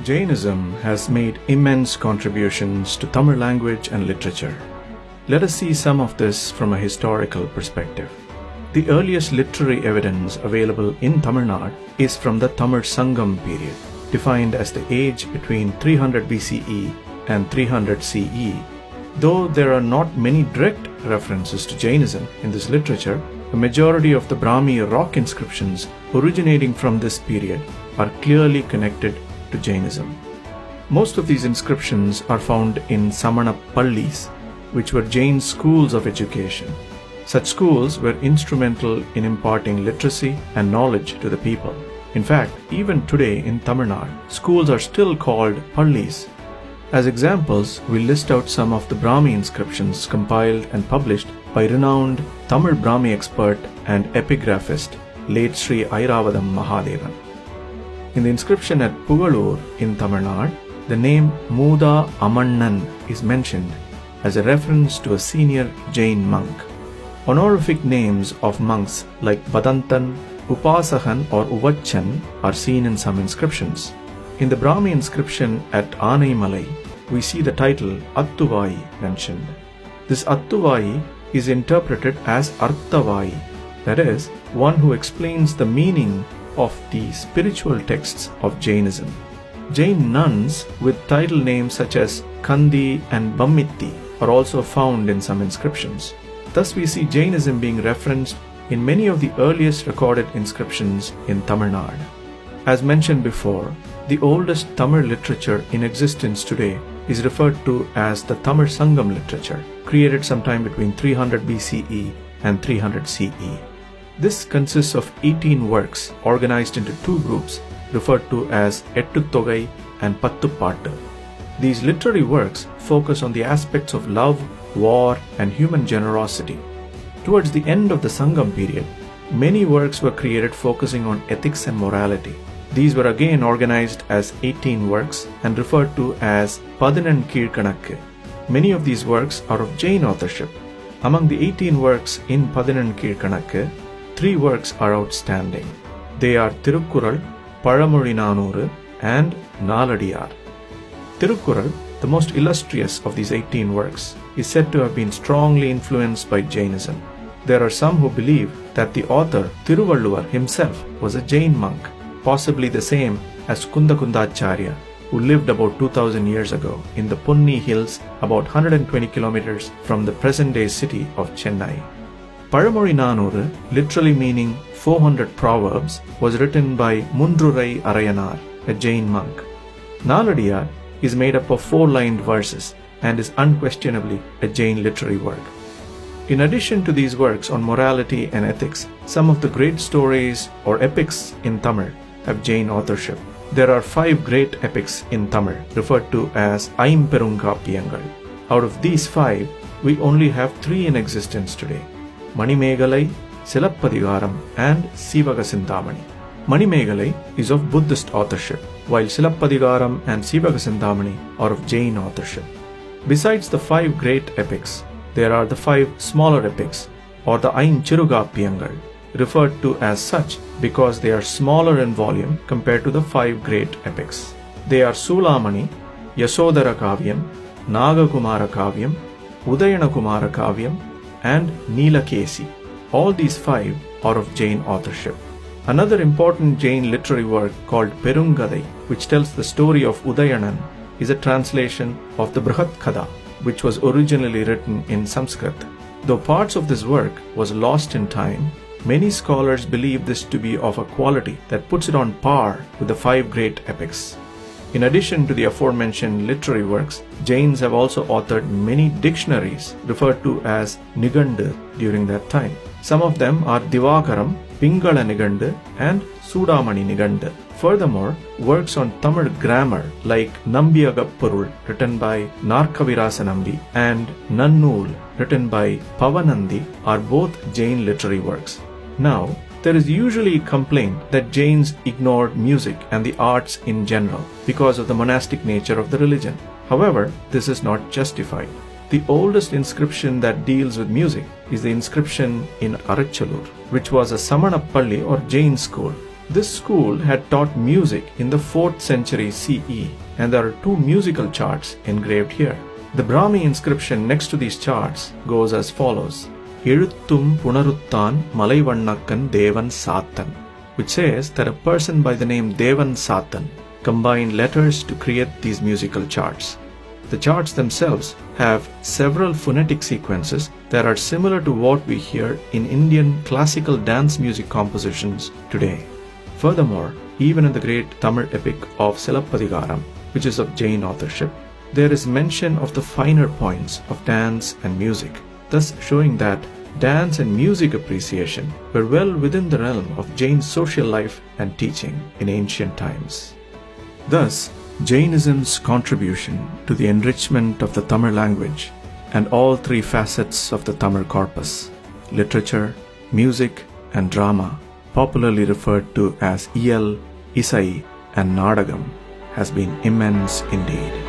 Jainism has made immense contributions to Tamil language and literature. Let us see some of this from a historical perspective. The earliest literary evidence available in Tamil Nadu is from the Tamil Sangam period, defined as the age between 300 BCE and 300 CE. Though there are not many direct references to Jainism in this literature, a majority of the Brahmi rock inscriptions originating from this period are clearly connected to Jainism. Most of these inscriptions are found in Samana Pallis, which were Jain schools of education. Such schools were instrumental in imparting literacy and knowledge to the people. In fact, even today in Tamil Nadu, schools are still called Pallis. As examples, we list out some of the Brahmi inscriptions compiled and published by renowned Tamil Brahmi expert and epigraphist, late Sri Airavadam Mahadevan. In the inscription at Pugalur in Tamil Nadu, the name Muda Amannan is mentioned as a reference to a senior Jain monk. Honorific names of monks like Badantan, Upasahan or Uvachan are seen in some inscriptions. In the Brahmi inscription at Anaimalai, we see the title Attuvai mentioned. This Attuvai is interpreted as Arthavai, that is, one who explains the meaning of the spiritual texts of Jainism. Jain nuns with title names such as Kandi and Bammitti are also found in some inscriptions. Thus we see Jainism being referenced in many of the earliest recorded inscriptions in Tamil Nadu. As mentioned before, the oldest Tamil literature in existence today is referred to as the Tamil Sangam literature, created sometime between 300 BCE and 300 CE. This consists of 18 works organized into two groups referred to as Ettutogai and Pattupattu. These literary works focus on the aspects of love, war, and human generosity. Towards the end of the Sangam period, many works were created focusing on ethics and morality. These were again organized as 18 works and referred to as Padinan Keelkanakku. Many of these works are of Jain authorship. Among the 18 works in Padinan Keelkanakku, 3 works are outstanding. They are Tirukkural, Pazhamozhi Nanooru, and Naaladiyar. Tirukkural, the most illustrious of these 18 works, is said to have been strongly influenced by Jainism. There are some who believe that the author Thiruvalluvar himself was a Jain monk, possibly the same as Kundakundacharya, who lived about 2000 years ago in the Punni hills about 120 kilometers from the present-day city of Chennai. Pazhamozhi Nanooru, literally meaning 400 proverbs, was written by Mundrurai Arayanar, a Jain monk. Naaladiyar is made up of 4-lined verses and is unquestionably a Jain literary work. In addition to these works on morality and ethics, some of the great stories or epics in Tamil have Jain authorship. There are 5 great epics in Tamil referred to as Aimperungapiyangal. Out of these 5, we only have 3 in existence today: Manimegalai, Silappadigaram, and Sivagasintamani. Manimegalai is of Buddhist authorship, while Silappadigaram and Sivagasintamani are of Jain authorship. Besides the 5 great epics, there are the 5 smaller epics, or the Ainchirugapiyangal, referred to as such because they are smaller in volume compared to the 5 great epics. They are Sulamani, Yasodhara Kavyam, Nagakumara Kavyam, Udayanakumara Kavyam, and Neelakesi. All these 5 are of Jain authorship. Another important Jain literary work called Perungadai, which tells the story of Udayanan, is a translation of the Brihat Kada, which was originally written in Sanskrit. Though parts of this work was lost in time, many scholars believe this to be of a quality that puts it on par with the 5 great epics. In addition to the aforementioned literary works, Jains have also authored many dictionaries referred to as Nigandu during that time. Some of them are Divakaram, Pingala Nigandu, and Sudamani Nigandu. Furthermore, works on Tamil grammar like Nambiyagappurul, written by Narkavirasa Nambi, and Nannul, written by Pavanandi, are both Jain literary works. Now, there is usually a complaint that Jains ignored music and the arts in general because of the monastic nature of the religion. However, this is not justified. The oldest inscription that deals with music is the inscription in Archaeological, which was a Samana Palli or Jain school. This school had taught music in the 4th century CE, and there are 2 musical charts engraved here. The Brahmi inscription next to these charts goes as follows: Iruttum Punaruttan Malaivannakkan Devan Sattan, which says that a person by the name Devan Sattan combined letters to create these musical charts. The charts themselves have several phonetic sequences that are similar to what we hear in Indian classical dance music compositions today. Furthermore, even in the great Tamil epic of Silappadigaram, which is of Jain authorship, there is mention of the finer points of dance and music, thus showing that dance and music appreciation were well within the realm of Jain social life and teaching in ancient times. Thus, Jainism's contribution to the enrichment of the Tamil language and all 3 facets of the Tamil corpus, literature, music, and drama, popularly referred to as Iyal, Isai, and Nadagam, has been immense indeed.